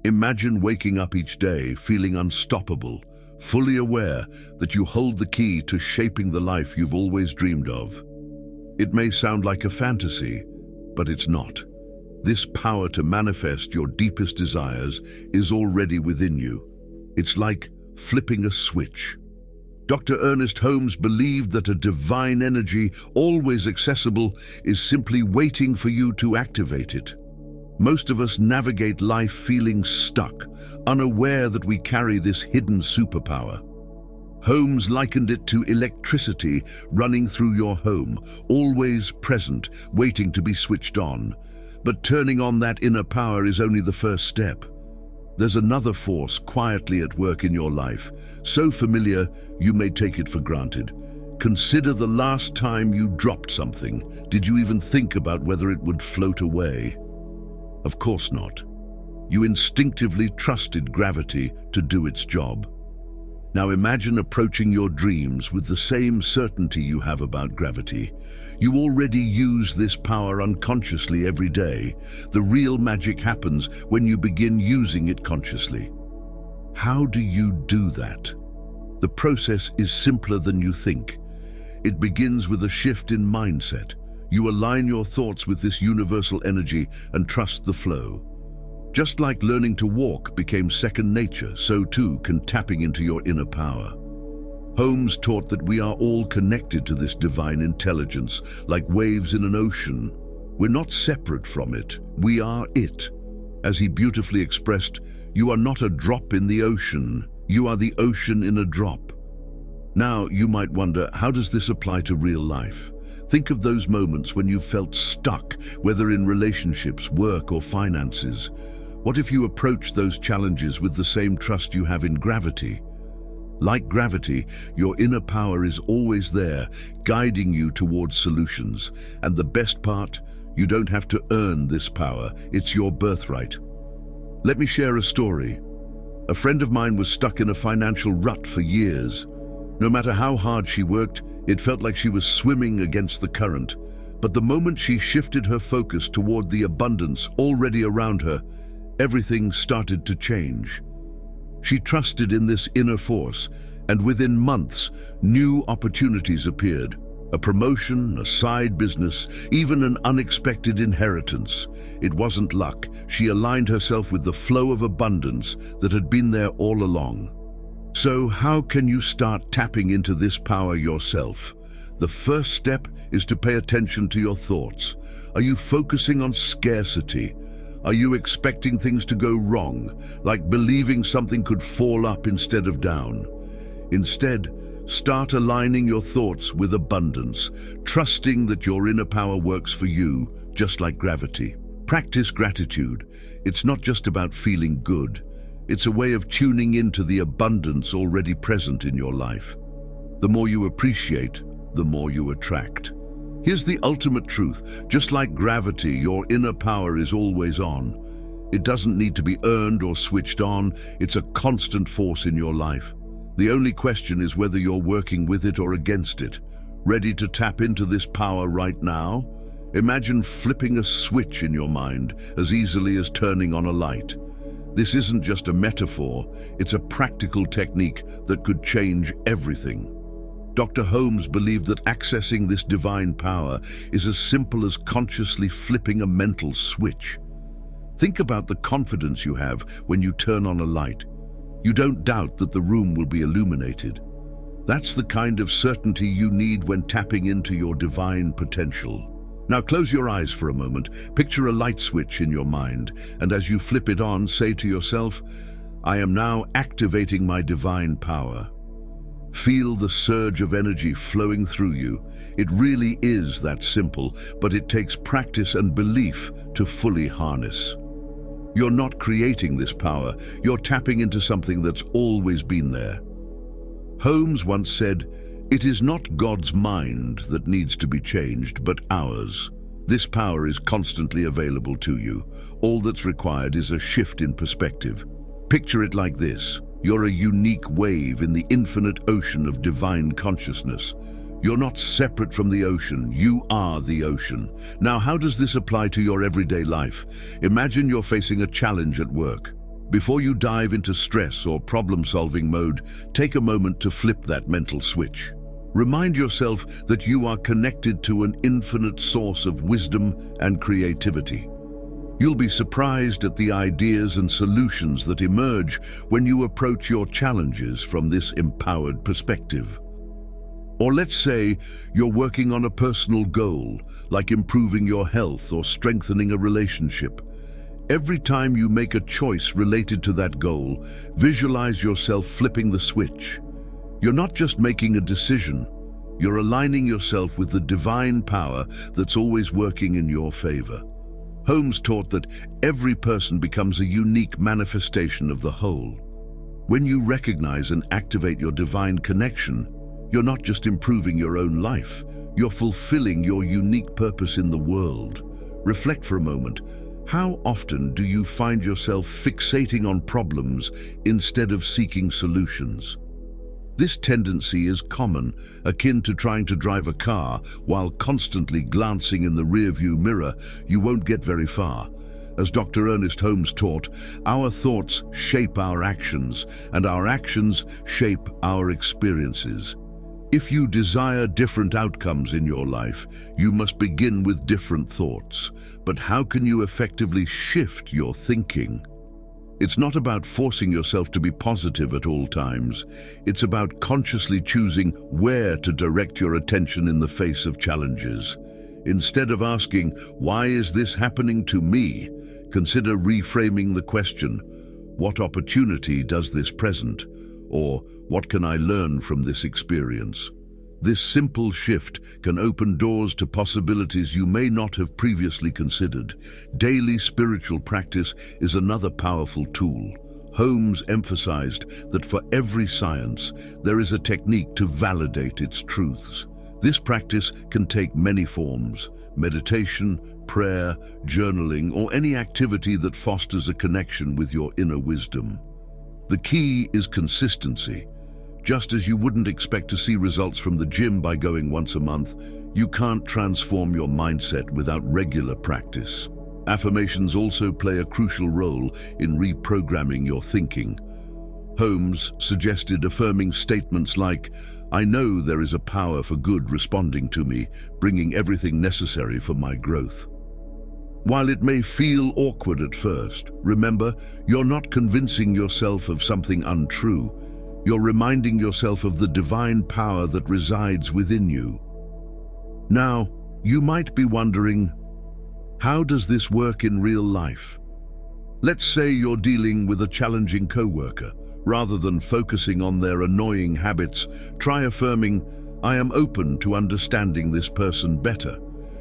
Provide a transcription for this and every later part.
Imagine waking up each day feeling unstoppable, fully aware that you hold the key to shaping the life you've always dreamed of. It may sound like a fantasy, but it's not. This power to manifest your deepest desires is already within you. It's like flipping a switch. Dr. Ernest Holmes believed that a divine energy, always accessible, is simply waiting for you to activate it. Most of us navigate life feeling stuck, unaware that we carry this hidden superpower. Holmes likened it to electricity running through your home, always present, waiting to be switched on. But turning on that inner power is only the first step. There's another force quietly at work in your life, so familiar you may take it for granted. Consider the last time you dropped something. Did you even think about whether it would float away? Of course not. You instinctively trusted gravity to do its job. Now imagine approaching your dreams with the same certainty you have about gravity. You already use this power unconsciously every day. The real magic happens when you begin using it consciously. How do you do that? The process is simpler than you think. It begins with a shift in mindset. You align your thoughts with this universal energy and trust the flow. Just like learning to walk became second nature, so too can tapping into your inner power. Holmes taught that we are all connected to this divine intelligence, like waves in an ocean. We're not separate from it, we are it. As he beautifully expressed, you are not a drop in the ocean, you are the ocean in a drop. Now, you might wonder, how does this apply to real life? Think of those moments when you felt stuck, whether in relationships, work, or finances. What if you approach those challenges with the same trust you have in gravity? Like gravity, your inner power is always there, guiding you towards solutions. And the best part, you don't have to earn this power, it's your birthright. Let me share a story. A friend of mine was stuck in a financial rut for years. No matter how hard she worked, it felt like she was swimming against the current. But the moment she shifted her focus toward the abundance already around her, everything started to change. She trusted in this inner force, and within months, new opportunities appeared. A promotion, a side business, even an unexpected inheritance. It wasn't luck. She aligned herself with the flow of abundance that had been there all along. So how can you start tapping into this power yourself? The first step is to pay attention to your thoughts. Are you focusing on scarcity? Are you expecting things to go wrong, like believing something could fall up instead of down? Instead, start aligning your thoughts with abundance, trusting that your inner power works for you, just like gravity. Practice gratitude. It's not just about feeling good. It's a way of tuning into the abundance already present in your life. The more you appreciate, the more you attract. Here's the ultimate truth. Just like gravity, your inner power is always on. It doesn't need to be earned or switched on. It's a constant force in your life. The only question is whether you're working with it or against it. Ready to tap into this power right now? Imagine flipping a switch in your mind as easily as turning on a light. This isn't just a metaphor, it's a practical technique that could change everything. Dr. Holmes believed that accessing this divine power is as simple as consciously flipping a mental switch. Think about the confidence you have when you turn on a light. You don't doubt that the room will be illuminated. That's the kind of certainty you need when tapping into your divine potential. Now close your eyes for a moment, picture a light switch in your mind, and as you flip it on, say to yourself, I am now activating my divine power. Feel the surge of energy flowing through you. It really is that simple, but it takes practice and belief to fully harness. You're not creating this power, you're tapping into something that's always been there. Holmes once said, "It is not God's mind that needs to be changed, but ours." This power is constantly available to you. All that's required is a shift in perspective. Picture it like this. You're a unique wave in the infinite ocean of divine consciousness. You're not separate from the ocean, you are the ocean. Now, how does this apply to your everyday life? Imagine you're facing a challenge at work. Before you dive into stress or problem-solving mode, take a moment to flip that mental switch. Remind yourself that you are connected to an infinite source of wisdom and creativity. You'll be surprised at the ideas and solutions that emerge when you approach your challenges from this empowered perspective. Or let's say you're working on a personal goal, like improving your health or strengthening a relationship. Every time you make a choice related to that goal, visualize yourself flipping the switch. You're not just making a decision, you're aligning yourself with the divine power that's always working in your favor. Holmes taught that every person becomes a unique manifestation of the whole. When you recognize and activate your divine connection, you're not just improving your own life, you're fulfilling your unique purpose in the world. Reflect for a moment. How often do you find yourself fixating on problems instead of seeking solutions? This tendency is common, akin to trying to drive a car while constantly glancing in the rearview mirror. You won't get very far. As Dr. Ernest Holmes taught, our thoughts shape our actions, and our actions shape our experiences. If you desire different outcomes in your life, you must begin with different thoughts. But how can you effectively shift your thinking? It's not about forcing yourself to be positive at all times. It's about consciously choosing where to direct your attention in the face of challenges. Instead of asking, "Why is this happening to me?" consider reframing the question, "What opportunity does this present?" Or, "What can I learn from this experience?" This simple shift can open doors to possibilities you may not have previously considered. Daily spiritual practice is another powerful tool. Holmes emphasized that for every science, there is a technique to validate its truths. This practice can take many forms: meditation, prayer, journaling, or any activity that fosters a connection with your inner wisdom. The key is consistency. Just as you wouldn't expect to see results from the gym by going once a month, you can't transform your mindset without regular practice. Affirmations also play a crucial role in reprogramming your thinking. Holmes suggested affirming statements like, "I know there is a power for good responding to me, bringing everything necessary for my growth." While it may feel awkward at first, remember, you're not convincing yourself of something untrue. You're reminding yourself of the divine power that resides within you. Now, you might be wondering, how does this work in real life? Let's say you're dealing with a challenging coworker. Rather than focusing on their annoying habits, try affirming, "I am open to understanding this person better."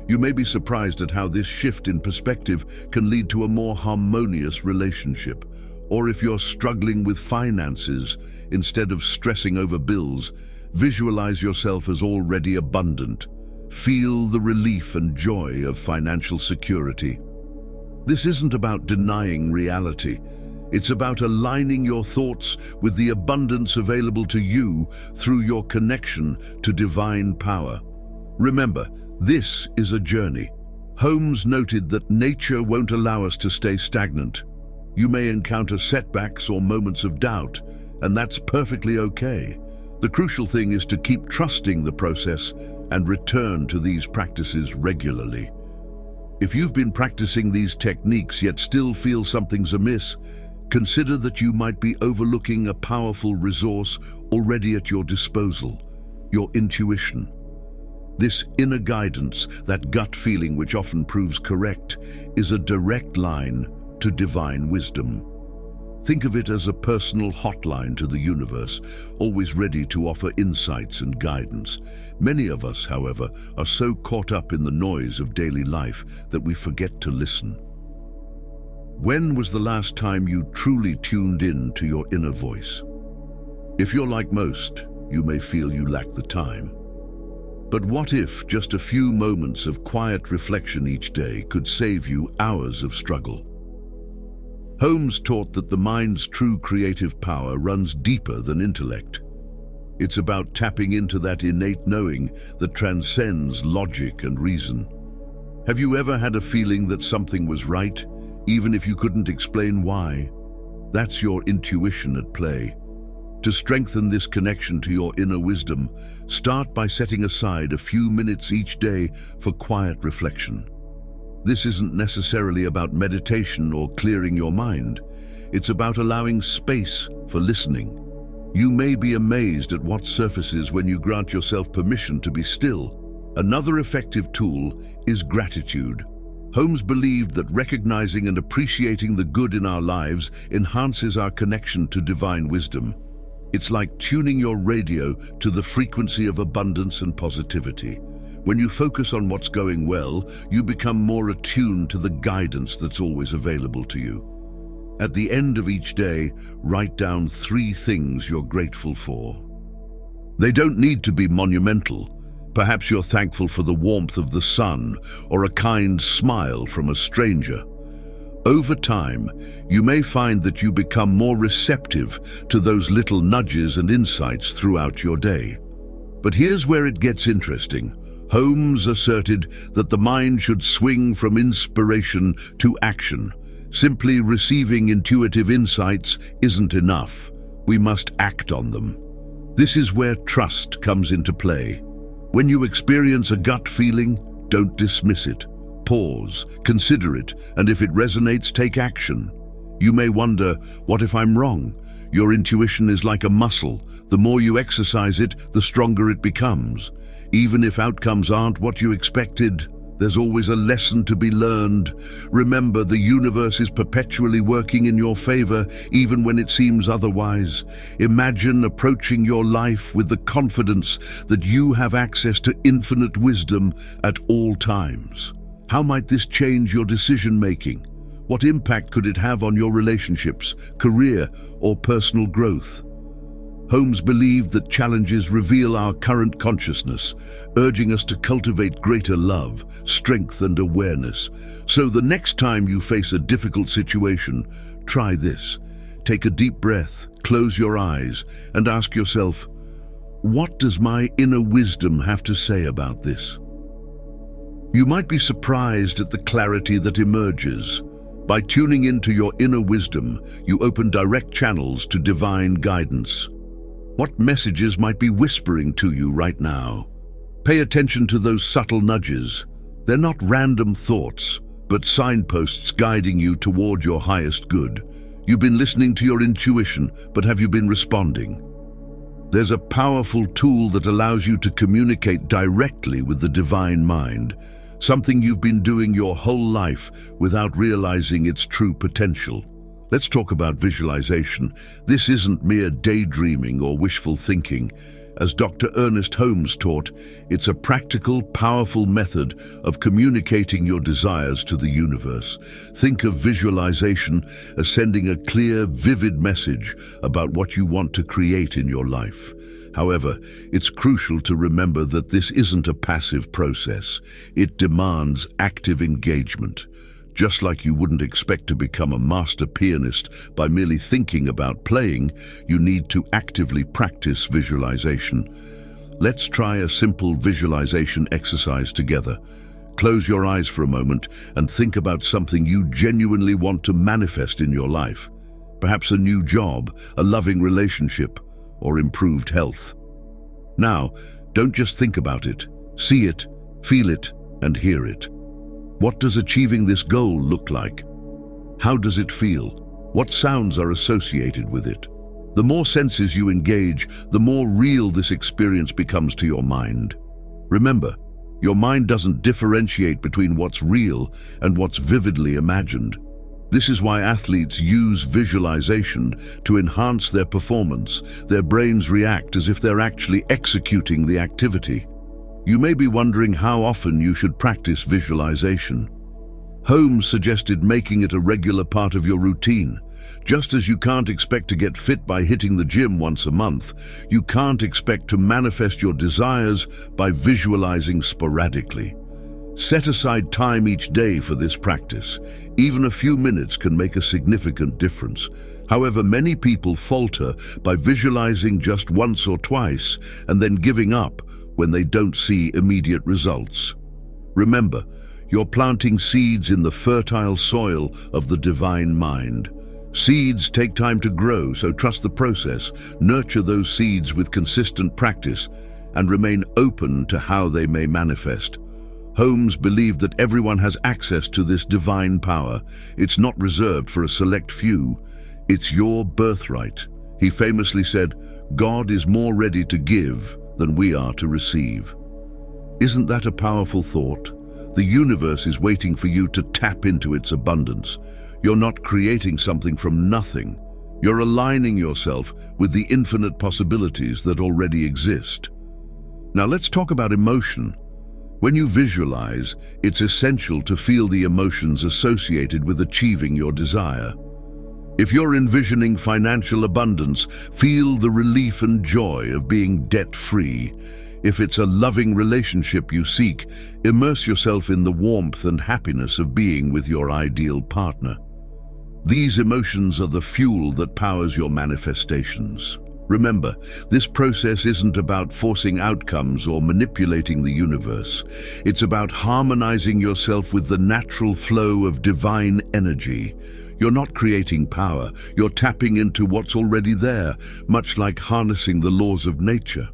You may be surprised at how this shift in perspective can lead to a more harmonious relationship. Or if you're struggling with finances, instead of stressing over bills, visualize yourself as already abundant. Feel the relief and joy of financial security. This isn't about denying reality. It's about aligning your thoughts with the abundance available to you through your connection to divine power. Remember, this is a journey. Holmes noted that nature won't allow us to stay stagnant. You may encounter setbacks or moments of doubt, and that's perfectly okay. The crucial thing is to keep trusting the process and return to these practices regularly. If you've been practicing these techniques yet still feel something's amiss, consider that you might be overlooking a powerful resource already at your disposal: your intuition. This inner guidance, that gut feeling which often proves correct, is a direct line to divine wisdom. Think of it as a personal hotline to the universe, always ready to offer insights and guidance. Many of us, however, are so caught up in the noise of daily life that we forget to listen. When was the last time you truly tuned in to your inner voice? If you're like most, you may feel you lack the time. But what if just a few moments of quiet reflection each day could save you hours of struggle? Holmes taught that the mind's true creative power runs deeper than intellect. It's about tapping into that innate knowing that transcends logic and reason. Have you ever had a feeling that something was right, even if you couldn't explain why? That's your intuition at play. To strengthen this connection to your inner wisdom, start by setting aside a few minutes each day for quiet reflection. This isn't necessarily about meditation or clearing your mind. It's about allowing space for listening. You may be amazed at what surfaces when you grant yourself permission to be still. Another effective tool is gratitude. Holmes believed that recognizing and appreciating the good in our lives enhances our connection to divine wisdom. It's like tuning your radio to the frequency of abundance and positivity. When you focus on what's going well, you become more attuned to the guidance that's always available to you. At the end of each day, write down 3 things you're grateful for. They don't need to be monumental. Perhaps you're thankful for the warmth of the sun or a kind smile from a stranger. Over time, you may find that you become more receptive to those little nudges and insights throughout your day. But here's where it gets interesting. Holmes asserted that the mind should swing from inspiration to action. Simply receiving intuitive insights isn't enough. We must act on them. This is where trust comes into play. When you experience a gut feeling, don't dismiss it. Pause, consider it, and if it resonates, take action. You may wonder, what if I'm wrong? Your intuition is like a muscle. The more you exercise it, the stronger it becomes. Even if outcomes aren't what you expected, there's always a lesson to be learned. Remember, the universe is perpetually working in your favor, even when it seems otherwise. Imagine approaching your life with the confidence that you have access to infinite wisdom at all times. How might this change your decision-making? What impact could it have on your relationships, career, or personal growth? Holmes believed that challenges reveal our current consciousness, urging us to cultivate greater love, strength, and awareness. So the next time you face a difficult situation, try this. Take a deep breath, close your eyes, and ask yourself, what does my inner wisdom have to say about this? You might be surprised at the clarity that emerges. By tuning into your inner wisdom, you open direct channels to divine guidance. What messages might be whispering to you right now? Pay attention to those subtle nudges. They're not random thoughts, but signposts guiding you toward your highest good. You've been listening to your intuition, but have you been responding? There's a powerful tool that allows you to communicate directly with the divine mind, something you've been doing your whole life without realizing its true potential. Let's talk about visualization. This isn't mere daydreaming or wishful thinking. As Dr. Ernest Holmes taught, it's a practical, powerful method of communicating your desires to the universe. Think of visualization as sending a clear, vivid message about what you want to create in your life. However, it's crucial to remember that this isn't a passive process. It demands active engagement. Just like you wouldn't expect to become a master pianist by merely thinking about playing, you need to actively practice visualization. Let's try a simple visualization exercise together. Close your eyes for a moment and think about something you genuinely want to manifest in your life. Perhaps a new job, a loving relationship, or improved health. Now, don't just think about it. See it, feel it, and hear it. What does achieving this goal look like? How does it feel? What sounds are associated with it? The more senses you engage, the more real this experience becomes to your mind. Remember, your mind doesn't differentiate between what's real and what's vividly imagined. This is why athletes use visualization to enhance their performance. Their brains react as if they're actually executing the activity. You may be wondering how often you should practice visualization. Holmes suggested making it a regular part of your routine. Just as you can't expect to get fit by hitting the gym once a month, you can't expect to manifest your desires by visualizing sporadically. Set aside time each day for this practice. Even a few minutes can make a significant difference. However, many people falter by visualizing just once or twice and then giving up when they don't see immediate results. Remember, you're planting seeds in the fertile soil of the divine mind. Seeds take time to grow, so trust the process, nurture those seeds with consistent practice, and remain open to how they may manifest. Holmes believed that everyone has access to this divine power. It's not reserved for a select few. It's your birthright. He famously said, "God is more ready to give than we are to receive." Isn't that a powerful thought? The universe is waiting for you to tap into its abundance. You're not creating something from nothing. You're aligning yourself with the infinite possibilities that already exist. Now let's talk about emotion. When you visualize, it's essential to feel the emotions associated with achieving your desire. If you're envisioning financial abundance, feel the relief and joy of being debt-free. If it's a loving relationship you seek, immerse yourself in the warmth and happiness of being with your ideal partner. These emotions are the fuel that powers your manifestations. Remember, this process isn't about forcing outcomes or manipulating the universe. It's about harmonizing yourself with the natural flow of divine energy. You're not creating power, you're tapping into what's already there, much like harnessing the laws of nature.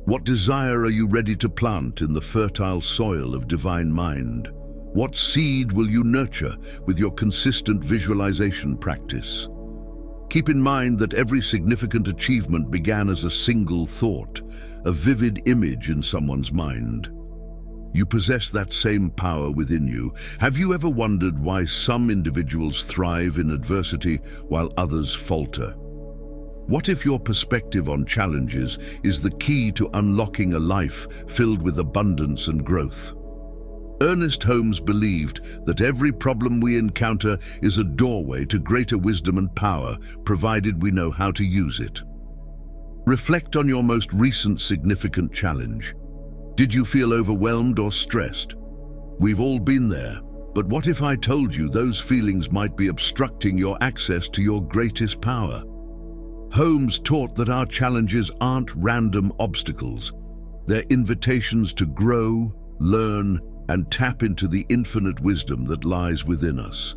What desire are you ready to plant in the fertile soil of divine mind? What seed will you nurture with your consistent visualization practice? Keep in mind that every significant achievement began as a single thought, a vivid image in someone's mind. You possess that same power within you. Have you ever wondered why some individuals thrive in adversity while others falter? What if your perspective on challenges is the key to unlocking a life filled with abundance and growth? Ernest Holmes believed that every problem we encounter is a doorway to greater wisdom and power, provided we know how to use it. Reflect on your most recent significant challenge. Did you feel overwhelmed or stressed? We've all been there, but what if I told you those feelings might be obstructing your access to your greatest power? Holmes taught that our challenges aren't random obstacles. They're invitations to grow, learn, and tap into the infinite wisdom that lies within us.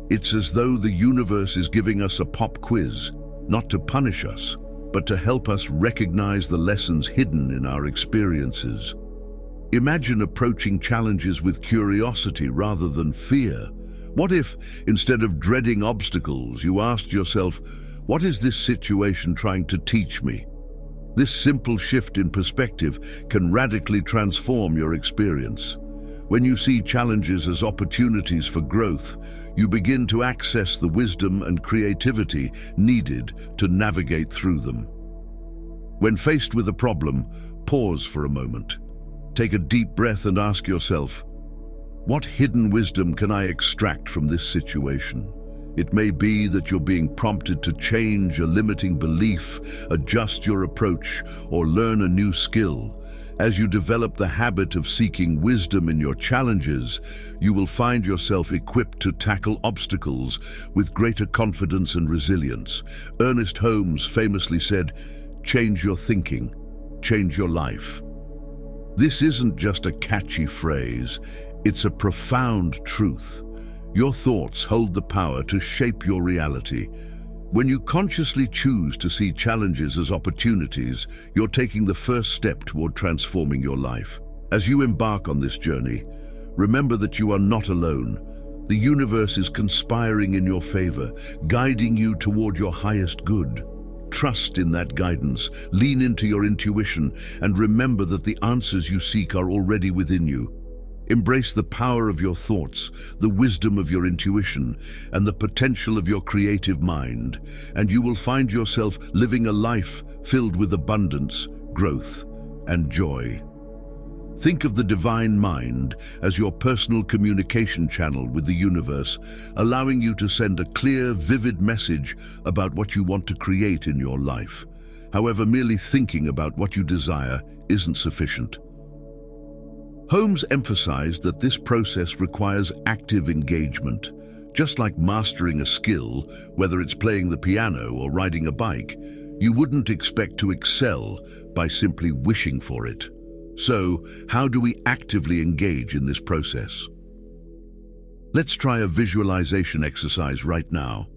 It's as though the universe is giving us a pop quiz, not to punish us, but to help us recognize the lessons hidden in our experiences. Imagine approaching challenges with curiosity rather than fear. What if, instead of dreading obstacles, you asked yourself, "What is this situation trying to teach me?" This simple shift in perspective can radically transform your experience. When you see challenges as opportunities for growth, you begin to access the wisdom and creativity needed to navigate through them. When faced with a problem, pause for a moment. Take a deep breath and ask yourself, what hidden wisdom can I extract from this situation? It may be that you're being prompted to change a limiting belief, adjust your approach, or learn a new skill. As you develop the habit of seeking wisdom in your challenges, you will find yourself equipped to tackle obstacles with greater confidence and resilience. Ernest Holmes famously said, "Change your thinking, change your life." This isn't just a catchy phrase, it's a profound truth. Your thoughts hold the power to shape your reality. When you consciously choose to see challenges as opportunities, you're taking the first step toward transforming your life. As you embark on this journey, remember that you are not alone. The universe is conspiring in your favor, guiding you toward your highest good. Trust in that guidance, lean into your intuition, and remember that the answers you seek are already within you. Embrace the power of your thoughts, the wisdom of your intuition, and the potential of your creative mind, and you will find yourself living a life filled with abundance, growth, and joy. Think of the divine mind as your personal communication channel with the universe, allowing you to send a clear, vivid message about what you want to create in your life. However, merely thinking about what you desire isn't sufficient. Holmes emphasized that this process requires active engagement. Just like mastering a skill, whether it's playing the piano or riding a bike, you wouldn't expect to excel by simply wishing for it. So, how do we actively engage in this process? Let's try a visualization exercise right now.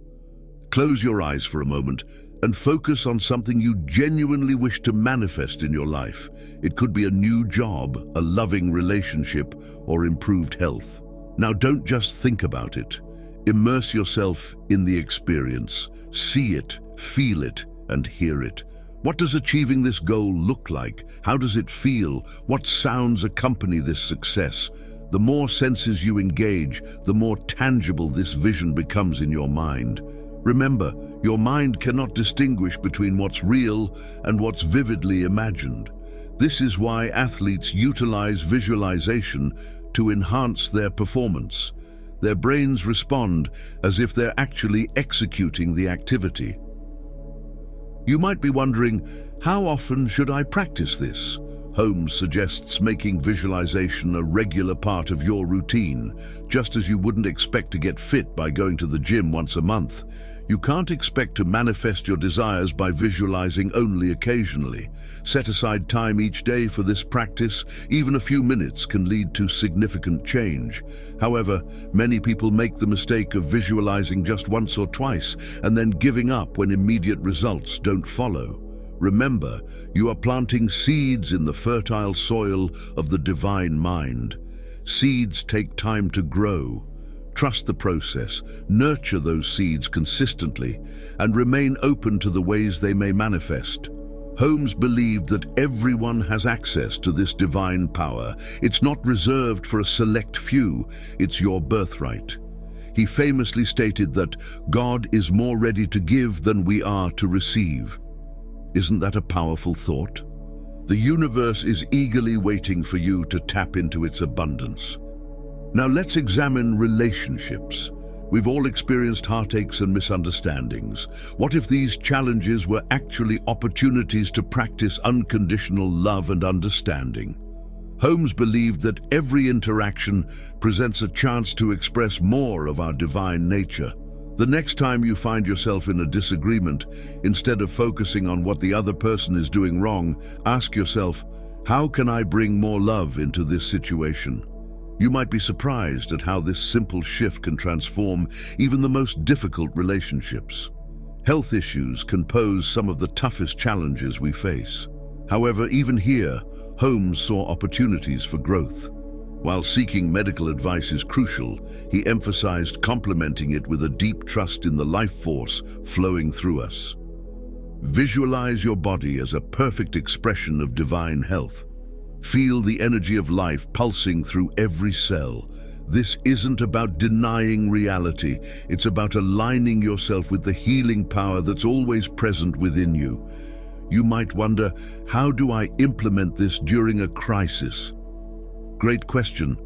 Close your eyes for a moment and focus on something you genuinely wish to manifest in your life. It could be a new job, a loving relationship, or improved health. Now don't just think about it. Immerse yourself in the experience. See it, feel it, and hear it. What does achieving this goal look like? How does it feel? What sounds accompany this success? The more senses you engage, the more tangible this vision becomes in your mind. Remember, your mind cannot distinguish between what's real and what's vividly imagined. This is why athletes utilize visualization to enhance their performance. Their brains respond as if they're actually executing the activity. You might be wondering, how often should I practice this? Holmes suggests making visualization a regular part of your routine, just as you wouldn't expect to get fit by going to the gym once a month. You can't expect to manifest your desires by visualizing only occasionally. Set aside time each day for this practice. Even a few minutes can lead to significant change. However, many people make the mistake of visualizing just once or twice and then giving up when immediate results don't follow. Remember, you are planting seeds in the fertile soil of the divine mind. Seeds take time to grow. Trust the process, nurture those seeds consistently, and remain open to the ways they may manifest. Holmes believed that everyone has access to this divine power. It's not reserved for a select few, it's your birthright. He famously stated that God is more ready to give than we are to receive. Isn't that a powerful thought? The universe is eagerly waiting for you to tap into its abundance. Now let's examine relationships. We've all experienced heartaches and misunderstandings. What if these challenges were actually opportunities to practice unconditional love and understanding? Holmes believed that every interaction presents a chance to express more of our divine nature. The next time you find yourself in a disagreement, instead of focusing on what the other person is doing wrong, ask yourself, how can I bring more love into this situation? You might be surprised at how this simple shift can transform even the most difficult relationships. Health issues can pose some of the toughest challenges we face. However, even here, Holmes saw opportunities for growth. While seeking medical advice is crucial, he emphasized complementing it with a deep trust in the life force flowing through us. Visualize your body as a perfect expression of divine health. Feel the energy of life pulsing through every cell. This isn't about denying reality. It's about aligning yourself with the healing power that's always present within you. You might wonder, how do I implement this during a crisis? Great question.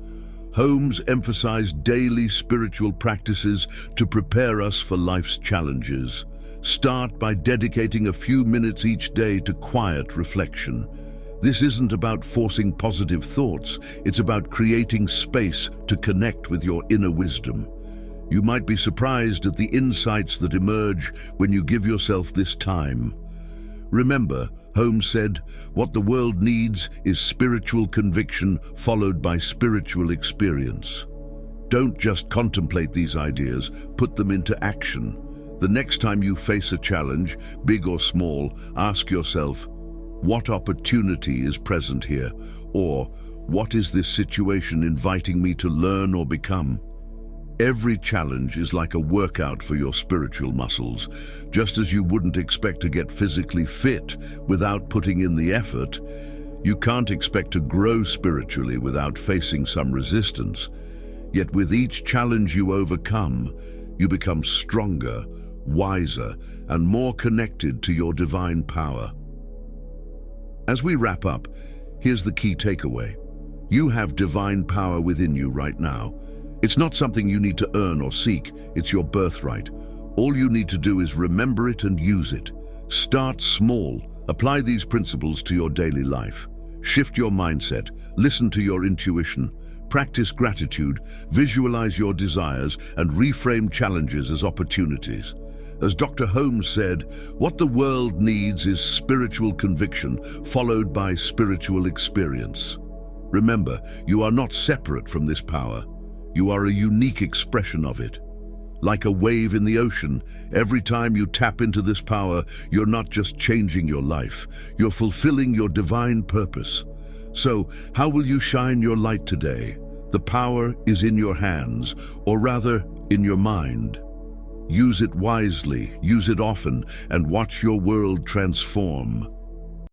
Holmes emphasized daily spiritual practices to prepare us for life's challenges. Start by dedicating a few minutes each day to quiet reflection. This isn't about forcing positive thoughts, it's about creating space to connect with your inner wisdom. You might be surprised at the insights that emerge when you give yourself this time. Remember, Holmes said, what the world needs is spiritual conviction followed by spiritual experience. Don't just contemplate these ideas, put them into action. The next time you face a challenge, big or small, ask yourself, what opportunity is present here? Or, what is this situation inviting me to learn or become? Every challenge is like a workout for your spiritual muscles. Just as you wouldn't expect to get physically fit without putting in the effort, you can't expect to grow spiritually without facing some resistance. Yet with each challenge you overcome, you become stronger, wiser, and more connected to your divine power. As we wrap up, here's the key takeaway. You have divine power within you right now. It's not something you need to earn or seek, it's your birthright. All you need to do is remember it and use it. Start small, apply these principles to your daily life. Shift your mindset, listen to your intuition, practice gratitude, visualize your desires, and reframe challenges as opportunities. As Dr. Holmes said, what the world needs is spiritual conviction, followed by spiritual experience. Remember, you are not separate from this power. You are a unique expression of it. Like a wave in the ocean, every time you tap into this power, you're not just changing your life, you're fulfilling your divine purpose. So, how will you shine your light today? The power is in your hands, or rather, in your mind. Use it wisely, use it often, and watch your world transform.